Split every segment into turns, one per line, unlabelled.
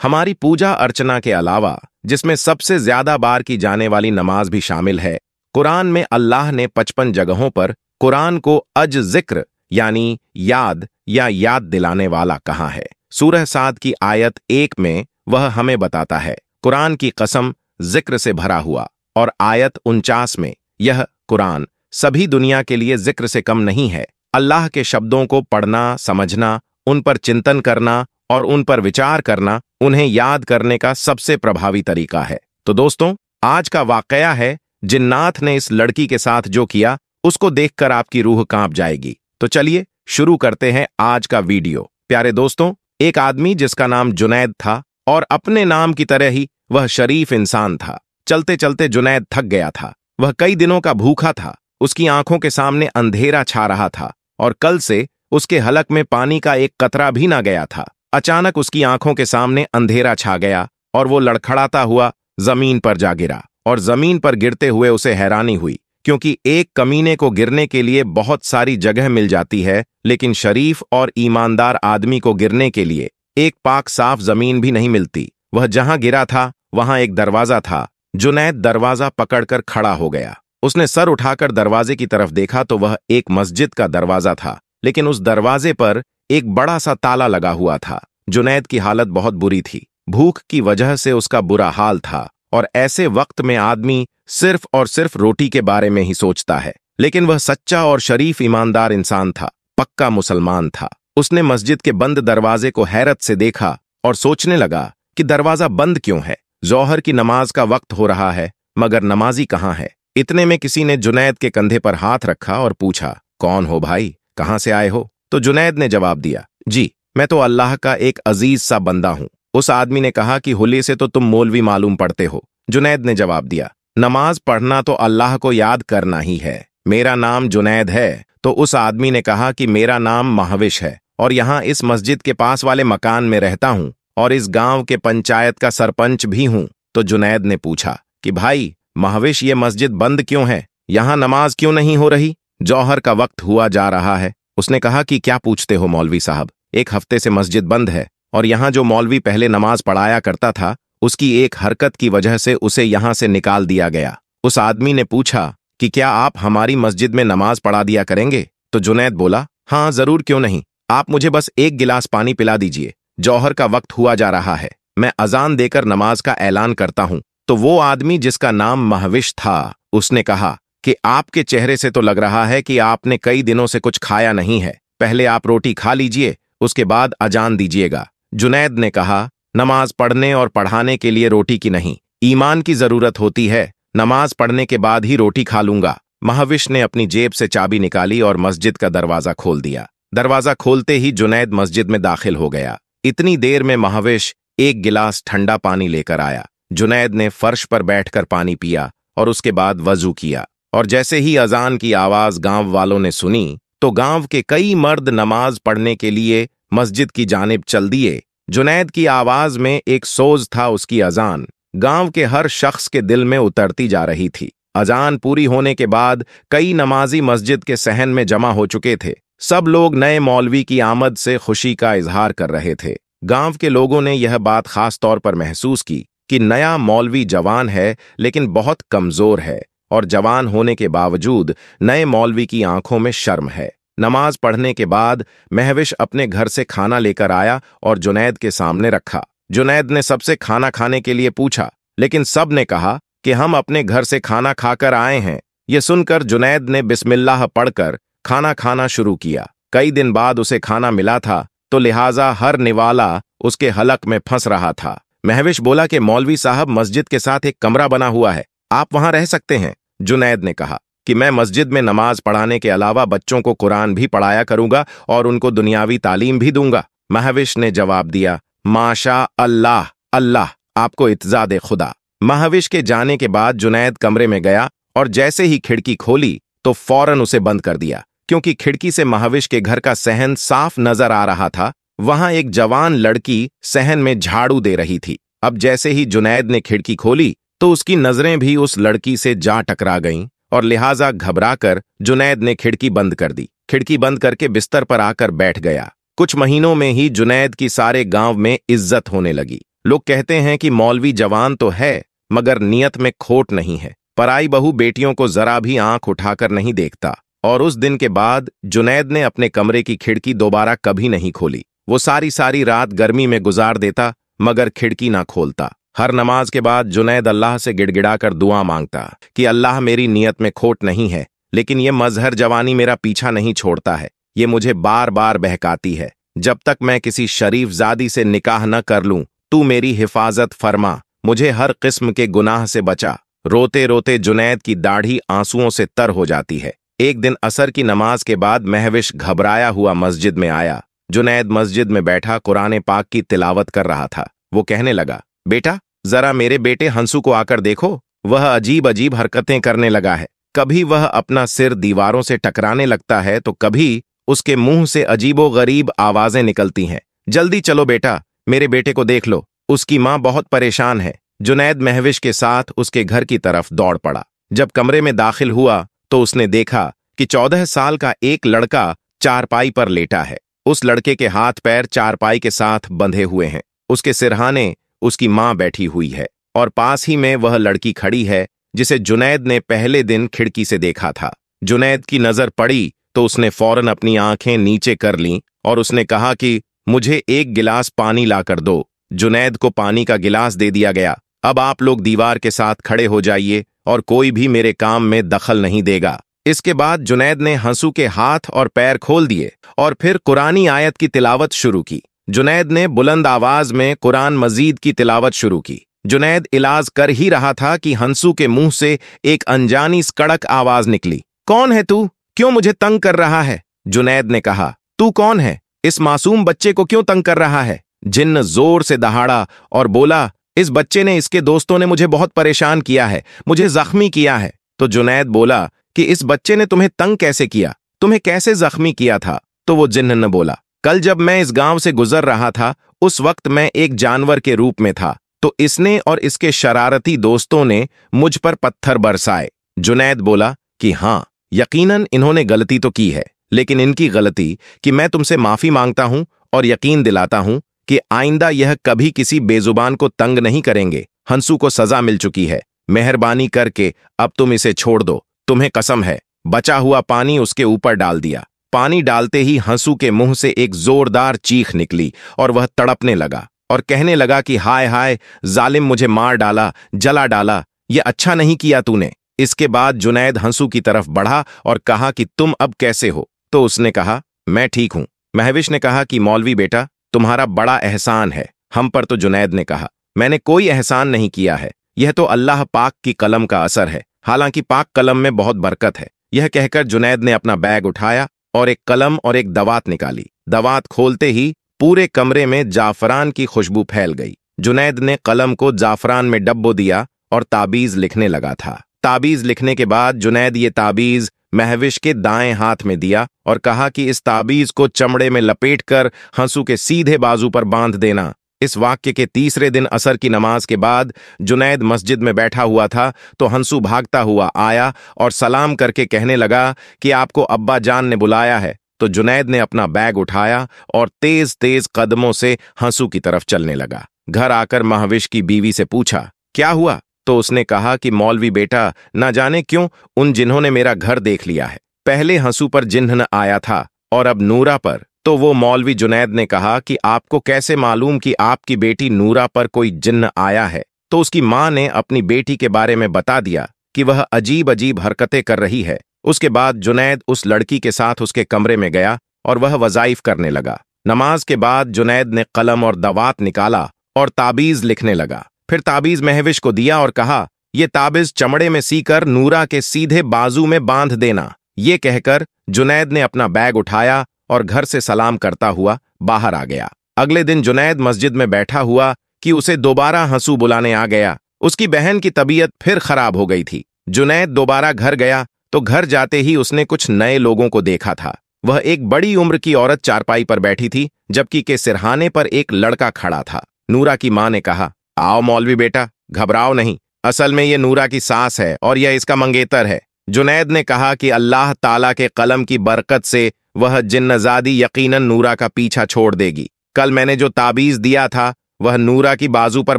हमारी पूजा अर्चना के अलावा जिसमें सबसे ज्यादा बार की जाने वाली नमाज भी शामिल है। कुरान में अल्लाह ने 55 जगहों पर कुरान को अज जिक्र यानी याद या याद दिलाने वाला कहा है। सूरह साद की आयत 1 में वह हमें बताता है, कुरान की कसम जिक्र से भरा हुआ, और आयत 49 में यह कुरान सभी दुनिया के लिए जिक्र से कम नहीं है। अल्लाह के शब्दों को पढ़ना, समझना, उन पर चिंतन करना और उन पर विचार करना उन्हें याद करने का सबसे प्रभावी तरीका है। तो दोस्तों, आज का वाकया है, जिन्नात ने इस लड़की के साथ जो किया उसको देखकर आपकी रूह कांप जाएगी। तो चलिए शुरू करते हैं आज का वीडियो। प्यारे दोस्तों, एक आदमी जिसका नाम जुनैद था और अपने नाम की तरह ही वह शरीफ इंसान था। चलते चलते जुनैद थक गया था। वह कई दिनों का भूखा था। उसकी आंखों के सामने अंधेरा छा रहा था और कल से उसके हलक में पानी का एक कतरा भी ना गया था। अचानक उसकी आंखों के सामने अंधेरा छा गया और वो लड़खड़ाता हुआ जमीन पर जा गिरा। और जमीन पर गिरते हुए उसे हैरानी हुई, क्योंकि एक कमीने को गिरने के लिए बहुत सारी जगह मिल जाती है, लेकिन शरीफ और ईमानदार आदमी को गिरने के लिए एक पाक साफ जमीन भी नहीं मिलती। वह जहां गिरा था वहां एक दरवाजा था। जुनैद दरवाजा पकड़कर खड़ा हो गया। उसने सर उठाकर दरवाजे की तरफ देखा तो वह एक मस्जिद का दरवाजा था, लेकिन उस दरवाजे पर एक बड़ा सा ताला लगा हुआ था। जुनैद की हालत बहुत बुरी थी। भूख की वजह से उसका बुरा हाल था, और ऐसे वक्त में आदमी सिर्फ और सिर्फ रोटी के बारे में ही सोचता है। लेकिन वह सच्चा और शरीफ ईमानदार इंसान था, पक्का मुसलमान था। उसने मस्जिद के बंद दरवाजे को हैरत से देखा और सोचने लगा कि दरवाजा बंद क्यों है। जोहर की नमाज का वक्त हो रहा है, मगर नमाजी कहाँ है। इतने में किसी ने जुनैद के कंधे पर हाथ रखा और पूछा, कौन हो भाई, कहाँ से आए हो? तो जुनैद ने जवाब दिया, जी मैं तो अल्लाह का एक अजीज सा बंदा हूं। उस आदमी ने कहा कि हुली से तो तुम मौलवी मालूम पड़ते हो। जुनैद ने जवाब दिया, नमाज पढ़ना तो अल्लाह को याद करना ही है। मेरा नाम जुनैद है। तो उस आदमी ने कहा कि मेरा नाम महविश है और यहाँ इस मस्जिद के पास वाले मकान में रहता हूँ और इस गांव के पंचायत का सरपंच भी हूँ। तो जुनैद ने पूछा कि भाई महविश, ये मस्जिद बंद क्यों है? यहाँ नमाज क्यों नहीं हो रही? जौहर का वक्त हुआ जा रहा है। उसने कहा कि क्या पूछते हो मौलवी साहब, 1 हफ्ते से मस्जिद बंद है और यहाँ जो मौलवी पहले नमाज पढ़ाया करता था उसकी एक हरकत की वजह से उसे यहाँ से निकाल दिया गया। उस आदमी ने पूछा कि क्या आप हमारी मस्जिद में नमाज पढ़ा दिया करेंगे? तो जुनैद बोला, हाँ जरूर, क्यों नहीं। आप मुझे बस 1 गिलास पानी पिला दीजिए। जौहर का वक्त हुआ जा रहा है, मैं अजान देकर नमाज का ऐलान करता हूँ। तो वो आदमी जिसका नाम महविश था, उसने कहा कि आपके चेहरे से तो लग रहा है कि आपने कई दिनों से कुछ खाया नहीं है। पहले आप रोटी खा लीजिए, उसके बाद अजान दीजिएगा। जुनैद ने कहा, नमाज पढ़ने और पढ़ाने के लिए रोटी की नहीं, ईमान की जरूरत होती है। नमाज पढ़ने के बाद ही रोटी खा लूंगा। महविश ने अपनी जेब से चाबी निकाली और मस्जिद का दरवाजा खोल दिया। दरवाजा खोलते ही जुनैद मस्जिद में दाखिल हो गया। इतनी देर में महविश 1 गिलास ठंडा पानी लेकर आया। जुनैद ने फर्श पर बैठकर पानी पिया और उसके बाद वजू किया। और जैसे ही अजान की आवाज गांव वालों ने सुनी तो गांव के कई मर्द नमाज पढ़ने के लिए मस्जिद की जानिब चल दिए। जुनैद की आवाज में एक सोज था। उसकी अजान गांव के हर शख्स के दिल में उतरती जा रही थी। अजान पूरी होने के बाद कई नमाजी मस्जिद के सहन में जमा हो चुके थे। सब लोग नए मौलवी की आमद से खुशी का इजहार कर रहे थे। गांव के लोगों ने यह बात खास तौर पर महसूस की कि नया मौलवी जवान है लेकिन बहुत कमजोर है, और जवान होने के बावजूद नए मौलवी की आंखों में शर्म है। नमाज पढ़ने के बाद महविश अपने घर से खाना लेकर आया और जुनैद के सामने रखा। जुनैद ने सबसे खाना खाने के लिए पूछा, लेकिन सब ने कहा कि हम अपने घर से खाना खाकर आए हैं। यह सुनकर जुनैद ने बिस्मिल्लाह पढ़कर खाना खाना शुरू किया। कई दिन बाद उसे खाना मिला था, तो लिहाजा हर निवाला उसके हलक में फंस रहा था। महविश बोला कि मौलवी साहब, मस्जिद के साथ एक कमरा बना हुआ है, आप वहां रह सकते हैं। जुनैद ने कहा कि मैं मस्जिद में नमाज पढ़ाने के अलावा बच्चों को कुरान भी पढ़ाया करूंगा और उनको दुनियावी तालीम भी दूंगा। महविश ने जवाब दिया, माशा अल्लाह, अल्लाह आपको इत्जा दे खुदा। महविश के जाने के बाद जुनैद कमरे में गया और जैसे ही खिड़की खोली तो फौरन उसे बंद कर दिया, क्योंकि खिड़की से महविश के घर का सहन साफ नजर आ रहा था। वहां एक जवान लड़की सहन में झाड़ू दे रही थी। अब जैसे ही जुनैद ने खिड़की खोली तो उसकी नजरें भी उस लड़की से जा टकरा गईं और लिहाजा घबराकर जुनैद ने खिड़की बंद कर दी। खिड़की बंद करके बिस्तर पर आकर बैठ गया। कुछ महीनों में ही जुनैद की सारे गांव में इज्जत होने लगी। लोग कहते हैं कि मौलवी जवान तो है मगर नियत में खोट नहीं है। पराई बहू बेटियों को जरा भी आंख उठाकर नहीं देखता। और उस दिन के बाद जुनैद ने अपने कमरे की खिड़की दोबारा कभी नहीं खोली। वो सारी सारी रात गर्मी में गुजार देता मगर खिड़की ना खोलता। हर नमाज के बाद जुनैद अल्लाह से गिड़गिड़ाकर दुआ मांगता कि अल्लाह, मेरी नियत में खोट नहीं है, लेकिन ये मजहर जवानी मेरा पीछा नहीं छोड़ता है। ये मुझे बार बार बहकाती है। जब तक मैं किसी शरीफ जादी से निकाह न कर लूं, तू मेरी हिफाजत फरमा, मुझे हर किस्म के गुनाह से बचा। रोते रोते जुनैद की दाढ़ी आंसुओं से तर हो जाती है। एक दिन असर की नमाज के बाद महविश घबराया हुआ मस्जिद में आया। जुनैद मस्जिद में बैठा कुरान पाक की तिलावत कर रहा था। वो कहने लगा, बेटा जरा मेरे बेटे हंसू को आकर देखो, वह अजीब अजीब हरकतें करने लगा है। कभी वह अपना सिर दीवारों से टकराने लगता है तो कभी उसके मुंह से अजीबो गरीब आवाजें निकलती हैं। जल्दी चलो बेटा, मेरे बेटे को देख लो, उसकी मां बहुत परेशान है। जुनैद महविश के साथ उसके घर की तरफ दौड़ पड़ा। जब कमरे में दाखिल हुआ तो उसने देखा कि 14 साल का एक लड़का चारपाई पर लेटा है। उस लड़के के हाथ पैर चारपाई के साथ बंधे हुए हैं। उसके सिरहाने उसकी मां बैठी हुई है और पास ही में वह लड़की खड़ी है जिसे जुनैद ने पहले दिन खिड़की से देखा था। जुनैद की नजर पड़ी तो उसने फौरन अपनी आंखें नीचे कर लीं और उसने कहा कि मुझे एक गिलास पानी लाकर दो। जुनैद को पानी का गिलास दे दिया गया। अब आप लोग दीवार के साथ खड़े हो जाइए और कोई भी मेरे काम में दखल नहीं देगा। इसके बाद जुनैद ने हंसू के हाथ और पैर खोल दिए और फिर कुरानी आयत की तिलावत शुरू की। जुनैद ने बुलंद आवाज में कुरान मजीद की तिलावत शुरू की। जुनैद इलाज कर ही रहा था कि हंसू के मुंह से एक अनजानी कड़क आवाज निकली। कौन है तू? क्यों मुझे तंग कर रहा है? जुनैद ने कहा, तू कौन है? इस मासूम बच्चे को क्यों तंग कर रहा है? जिन्न जोर से दहाड़ा और बोला, इस बच्चे ने, इसके दोस्तों ने मुझे बहुत परेशान किया है, मुझे जख्मी किया है। तो जुनैद बोला कि इस बच्चे ने तुम्हें तंग कैसे किया? तुम्हें कैसे जख्मी किया था? तो वो जिन्न ने बोला, कल जब मैं इस गांव से गुजर रहा था उस वक्त मैं एक जानवर के रूप में था, तो इसने और इसके शरारती दोस्तों ने मुझ पर पत्थर बरसाए। जुनैद बोला कि हाँ, यकीनन इन्होंने गलती तो की है, लेकिन इनकी गलती कि मैं तुमसे माफी मांगता हूं और यकीन दिलाता हूं कि आइंदा यह कभी किसी बेजुबान को तंग नहीं करेंगे। हंसू को सजा मिल चुकी है, मेहरबानी करके अब तुम इसे छोड़ दो, तुम्हें कसम है। बचा हुआ पानी उसके ऊपर डाल दिया। पानी डालते ही हंसू के मुंह से एक जोरदार चीख निकली और वह तड़पने लगा और कहने लगा कि हाय हाय, जालिम, मुझे मार डाला, जला डाला, ये अच्छा नहीं किया तूने। इसके बाद जुनैद हंसू की तरफ बढ़ा और कहा कि तुम अब कैसे हो? तो उसने कहा, मैं ठीक हूं। महविश ने कहा कि मौलवी बेटा, तुम्हारा बड़ा एहसान है हम पर। तो जुनैद ने कहा, मैंने कोई एहसान नहीं किया है, यह तो अल्लाह पाक की कलम का असर है, हालांकि पाक कलम में बहुत बरकत है। यह कहकर जुनैद ने अपना बैग उठाया और एक कलम और एक दवात निकाली। दवात खोलते ही पूरे कमरे में जाफरान की खुशबू फैल गई। जुनैद ने कलम को जाफरान में डब्बो दिया और ताबीज लिखने लगा था। ताबीज लिखने के बाद जुनैद ये ताबीज महविश के दाएं हाथ में दिया और कहा कि इस ताबीज को चमड़े में लपेटकर हंसू के सीधे बाजू पर बांध देना। इस वाक्य के तीसरे दिन असर की नमाज के बाद जुनैद मस्जिद में बैठा हुआ था तो हंसू भागता हुआ आया और सलाम करके कहने लगा कि आपको अब्बा जान ने बुलाया है। तो जुनैद ने अपना बैग उठाया और तेज तेज कदमों से हंसू की तरफ चलने लगा। घर आकर महविश की बीवी से पूछा, क्या हुआ? तो उसने कहा कि मौलवी बेटा, न जाने क्यों उन जिन्होंने मेरा घर देख लिया है। पहले हंसू पर जिन्न आया था और अब नूरा पर। तो वो मौलवी जुनैद ने कहा कि आपको कैसे मालूम कि आपकी बेटी नूरा पर कोई जिन्न आया है? तो उसकी मां ने अपनी बेटी के बारे में बता दिया कि वह अजीब अजीब हरकतें कर रही है। उसके बाद जुनैद उस लड़की के साथ उसके कमरे में गया और वह वज़ाइफ करने लगा। नमाज के बाद जुनैद ने कलम और दवात निकाला और ताबीज लिखने लगा। फिर ताबीज महविश को दिया और कहा, यह ताबीज चमड़े में सीकर नूरा के सीधे बाजू में बांध देना। ये कहकर जुनैद ने अपना बैग उठाया और घर से सलाम करता हुआ बाहर आ गया। अगले दिन जुनैद मस्जिद में बैठा हुआ कि उसे दोबारा हंसू बुलाने आ गया। उसकी बहन की तबीयत फिर खराब हो गई थी। जुनैद दोबारा घर गया तो घर जाते ही उसने कुछ नए लोगों को देखा था। वह एक बड़ी उम्र की औरत चारपाई पर बैठी थी, जबकि के सिरहाने पर एक लड़का खड़ा था। नूरा की मां ने कहा, आओ मौलवी बेटा, घबराओ नहीं, असल में ये नूरा की सास है और यह इसका मंगेतर है। जुनैद ने कहा कि अल्लाह ताला के कलम की बरकत से वह जिन्नजादी यकीनन नूरा का पीछा छोड़ देगी। कल मैंने जो ताबीज दिया था वह नूरा की बाजू पर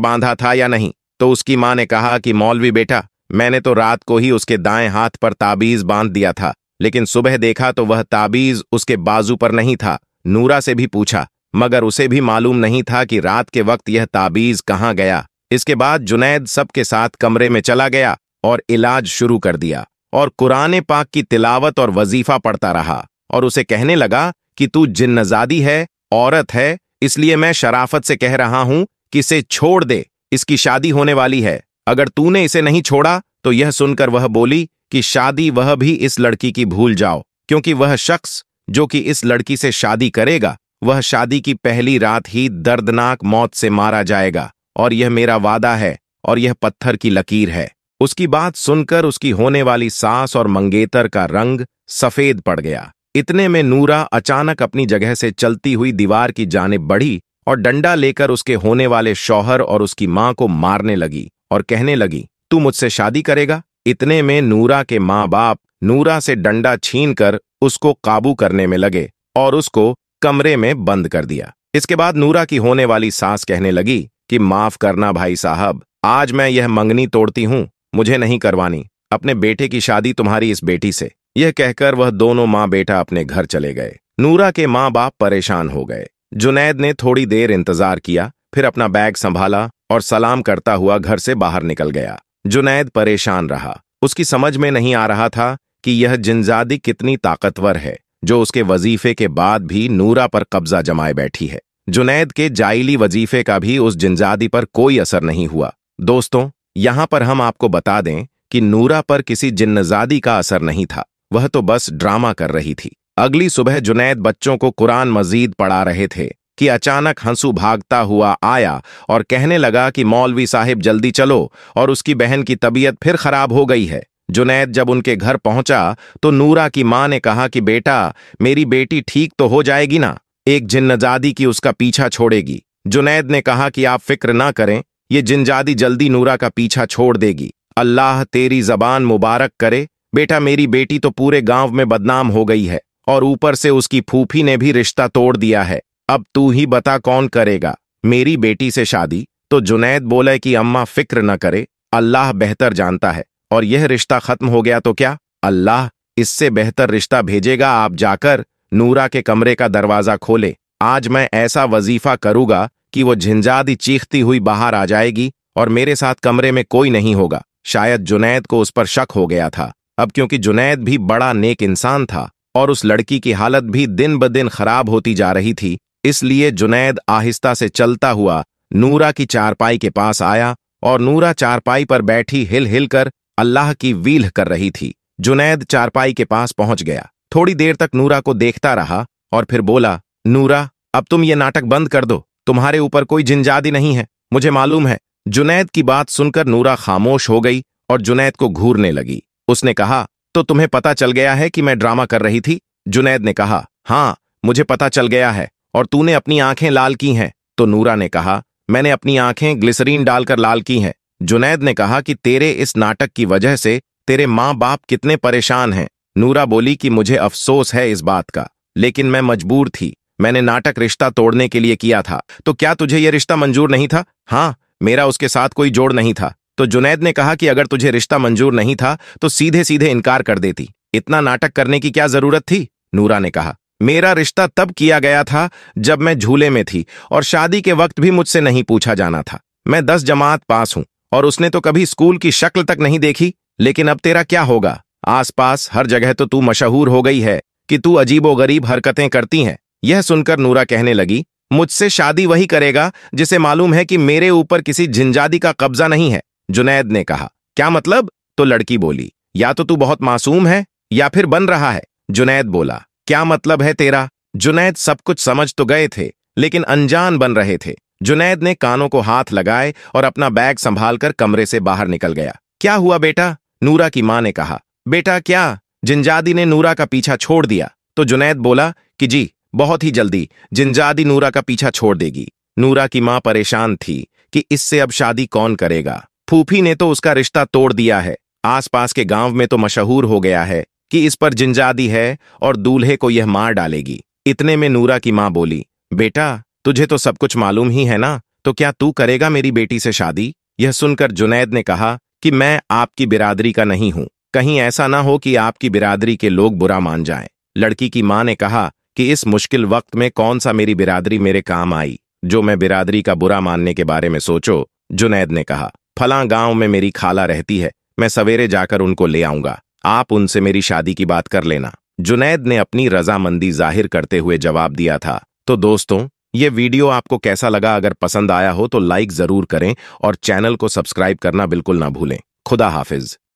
बांधा था या नहीं। तो उसकी मां ने कहा कि मौलवी बेटा, मैंने तो रात को ही उसके दाएं हाथ पर ताबीज बांध दिया था, लेकिन सुबह देखा तो वह ताबीज उसके बाजू पर नहीं था। नूरा से भी पूछा, मगर उसे भी मालूम नहीं था कि रात के वक्त यह ताबीज कहाँ गया। इसके बाद जुनैद सबके साथ कमरे में चला गया और इलाज शुरू कर दिया और कुरान पाक की तिलावत और वजीफा पढ़ता रहा और उसे कहने लगा कि तू जिन्नजादी है, औरत है, इसलिए मैं शराफत से कह रहा हूं कि इसे छोड़ दे, इसकी शादी होने वाली है। अगर तूने इसे नहीं छोड़ा तो यह सुनकर वह बोली कि शादी वह भी इस लड़की की भूल जाओ, क्योंकि वह शख्स जो कि इस लड़की से शादी करेगा वह शादी की पहली रात ही दर्दनाक मौत से मारा जाएगा, और यह मेरा वादा है और यह पत्थर की लकीर है। उसकी बात सुनकर उसकी होने वाली सास और मंगेतर का रंग सफेद पड़ गया। इतने में नूरा अचानक अपनी जगह से चलती हुई दीवार की जानिब बढ़ी और डंडा लेकर उसके होने वाले शौहर और उसकी मां को मारने लगी और कहने लगी, तू मुझसे शादी करेगा। इतने में नूरा के मां बाप नूरा से डंडा छीनकर उसको काबू करने में लगे और उसको कमरे में बंद कर दिया। इसके बाद नूरा की होने वाली सास कहने लगी कि माफ करना भाई साहब, आज मैं यह मंगनी तोड़ती हूं, मुझे नहीं करवानी, अपने बेटे की शादी तुम्हारी इस बेटी से। यह कहकर वह दोनों माँ बेटा अपने घर चले गए। नूरा के माँ बाप परेशान हो गए। जुनैद ने थोड़ी देर इंतजार किया, फिर अपना बैग संभाला और सलाम करता हुआ घर से बाहर निकल गया। जुनैद परेशान रहा। उसकी समझ में नहीं आ रहा था कि यह जिनजादी कितनी ताकतवर है जो उसके वजीफे के बाद भी नूरा पर कब्जा जमाए बैठी है। जुनैद के जाइली वजीफे का भी उस जिनजादी पर कोई असर नहीं हुआ। दोस्तों, यहां पर हम आपको बता दें कि नूरा पर किसी जिन्नजादी का असर नहीं था, वह तो बस ड्रामा कर रही थी। अगली सुबह जुनैद बच्चों को कुरान मजीद पढ़ा रहे थे कि अचानक हंसू भागता हुआ आया और कहने लगा कि मौलवी साहिब जल्दी चलो और उसकी बहन की तबीयत फिर खराब हो गई है। जुनैद जब उनके घर पहुंचा तो नूरा की मां ने कहा कि बेटा, मेरी बेटी ठीक तो हो जाएगी ना, एक जिन्नजादी की उसका पीछा छोड़ेगी। जुनैद ने कहा कि आप फिक्र ना करें, ये जिनजादी जल्दी नूरा का पीछा छोड़ देगी। अल्लाह तेरी जबान मुबारक करे बेटा, मेरी बेटी तो पूरे गांव में बदनाम हो गई है और ऊपर से उसकी फूफी ने भी रिश्ता तोड़ दिया है। अब तू ही बता कौन करेगा मेरी बेटी से शादी। तो जुनैद बोले कि अम्मा फिक्र न करे, अल्लाह बेहतर जानता है, और यह रिश्ता खत्म हो गया तो क्या, अल्लाह इससे बेहतर रिश्ता भेजेगा। आप जाकर नूरा के कमरे का दरवाजा खोले। आज मैं ऐसा वजीफा करूंगा कि वो झिंझादी चीखती हुई बाहर आ जाएगी और मेरे साथ कमरे में कोई नहीं होगा। शायद जुनैद को उस पर शक हो गया था। अब क्योंकि जुनैद भी बड़ा नेक इंसान था और उस लड़की की हालत भी दिन ब दिन खराब होती जा रही थी, इसलिए जुनैद आहिस्ता से चलता हुआ नूरा की चारपाई के पास आया और नूरा चारपाई पर बैठी हिल हिल कर अल्लाह की वील्ह कर रही थी। जुनैद चारपाई के पास पहुंच गया, थोड़ी देर तक नूरा को देखता रहा और फिर बोला, नूरा अब तुम ये नाटक बंद कर दो, तुम्हारे ऊपर कोई जिनजादी नहीं है, मुझे मालूम है। जुनैद की बात सुनकर नूरा खामोश हो गई और जुनैद को घूरने लगी। उसने कहा, तो तुम्हें पता चल गया है कि मैं ड्रामा कर रही थी? जुनैद ने कहा, हाँ मुझे पता चल गया है, और तूने अपनी आंखें लाल की हैं? तो नूरा ने कहा, मैंने अपनी आंखें ग्लिसरीन डालकर लाल की हैं। जुनैद ने कहा कि तेरे इस नाटक की वजह से तेरे माँ बाप कितने परेशान हैं। नूरा बोली कि मुझे अफसोस है इस बात का, लेकिन मैं मजबूर थी, मैंने नाटक रिश्ता तोड़ने के लिए किया था। तो क्या तुझे यह रिश्ता मंजूर नहीं था? हाँ, मेरा उसके साथ कोई जोड़ नहीं था। तो जुनैद ने कहा कि अगर तुझे रिश्ता मंजूर नहीं था तो सीधे सीधे इनकार कर देती, इतना नाटक करने की क्या जरूरत थी? नूरा ने कहा, मेरा रिश्ता तब किया गया था जब मैं झूले में थी और शादी के वक्त भी मुझसे नहीं पूछा जाना था। मैं 10 जमात पास हूं और उसने तो कभी स्कूल की शक्ल तक नहीं देखी। लेकिन अब तेरा क्या होगा? आसपास हर जगह तो तू मशहूर हो गई है कि तू अजीबोगरीब हरकतें करती हैं। यह सुनकर नूरा कहने लगी, मुझसे शादी वही करेगा जिसे मालूम है कि मेरे ऊपर किसी जिनजादी का कब्जा नहीं है। जुनैद ने कहा, क्या मतलब? तो लड़की बोली, या तो तू बहुत मासूम है या फिर बन रहा है। जुनैद बोला, क्या मतलब है तेरा? जुनैद सब कुछ समझ तो गए थे लेकिन अनजान बन रहे थे। जुनैद ने कानों को हाथ लगाए और अपना बैग संभालकर कमरे से बाहर निकल गया। क्या हुआ बेटा? नूरा की मां ने कहा। बेटा क्या, जिनजादी ने नूरा का पीछा छोड़ दिया? तो जुनैद बोला कि जी, बहुत ही जल्दी जिनजादी नूरा का पीछा छोड़ देगी। नूरा की मां परेशान थी कि इससे अब शादी कौन करेगा। फूफी ने तो उसका रिश्ता तोड़ दिया है, आसपास के गांव में तो मशहूर हो गया है कि इस पर जिनजादी है और दूल्हे को यह मार डालेगी। इतने में नूरा की मां बोली, बेटा तुझे तो सब कुछ मालूम ही है ना, तो क्या तू करेगा मेरी बेटी से शादी? यह सुनकर जुनैद ने कहा कि मैं आपकी बिरादरी का नहीं हूं, कहीं ऐसा ना हो कि आपकी बिरादरी के लोग बुरा मान जाएं। लड़की की मां ने कहा कि इस मुश्किल वक्त में कौन सा मेरी बिरादरी मेरे काम आई, जो मैं बिरादरी का बुरा मानने के बारे में सोचो। जुनैद ने कहा, फलां गांव में मेरी खाला रहती है, मैं सवेरे जाकर उनको ले आऊंगा, आप उनसे मेरी शादी की बात कर लेना। जुनैद ने अपनी रजामंदी जाहिर करते हुए जवाब दिया था। तो दोस्तों, ये वीडियो आपको कैसा लगा? अगर पसंद आया हो तो लाइक जरूर करें और चैनल को सब्सक्राइब करना बिल्कुल ना भूलें। खुदा हाफिज।